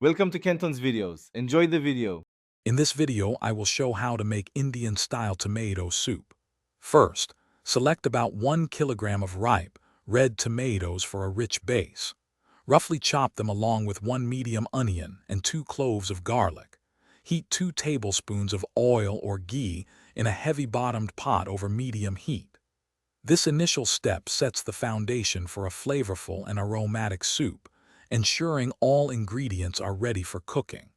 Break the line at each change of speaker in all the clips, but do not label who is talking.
Welcome to Kenton's videos. Enjoy the video.
In this video, I will show how to make Indian-style tomato soup. First, select about 1 kilogram of ripe, red tomatoes for a rich base. Roughly chop them along with 1 medium onion and 2 cloves of garlic. Heat 2 tablespoons of oil or ghee in a heavy-bottomed pot over medium heat. This initial step sets the foundation for a flavorful and aromatic soup, ensuring all ingredients are ready for cooking.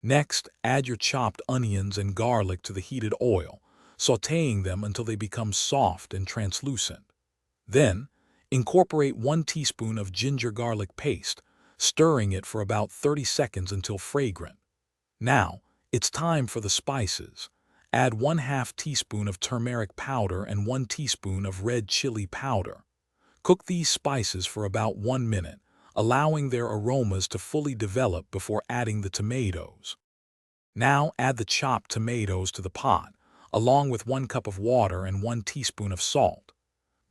Next, add your chopped onions and garlic to the heated oil, sautéing them until they become soft and translucent. Then, incorporate 1 teaspoon of ginger garlic paste, stirring it for about 30 seconds until fragrant. Now, it's time for the spices. Add 1/2 teaspoon of turmeric powder and 1 teaspoon of red chili powder. Cook these spices for about 1 minute, allowing their aromas to fully develop before adding the tomatoes. Now add the chopped tomatoes to the pot, along with 1 cup of water and 1 teaspoon of salt.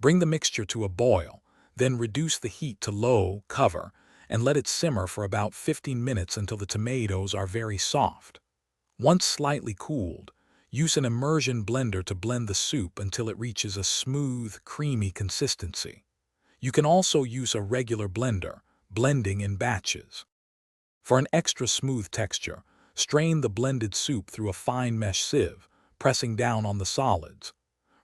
Bring the mixture to a boil, then reduce the heat to low, cover, and let it simmer for about 15 minutes until the tomatoes are very soft. Once slightly cooled, use an immersion blender to blend the soup until it reaches a smooth, creamy consistency. You can also use a regular blender, blending in batches. For an extra smooth texture, strain the blended soup through a fine mesh sieve, pressing down on the solids.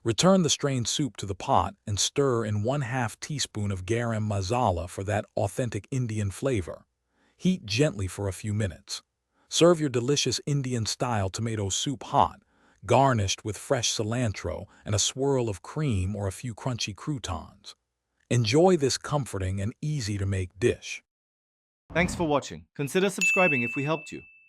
Return the strained soup to the pot and stir in 1/2 teaspoon of garam masala for that authentic Indian flavor. Heat gently for a few minutes. Serve your delicious Indian-style tomato soup hot, garnished with fresh cilantro and a swirl of cream or a few crunchy croutons. Enjoy this comforting and easy-to-make dish.
Thanks for watching. Consider subscribing if we helped you.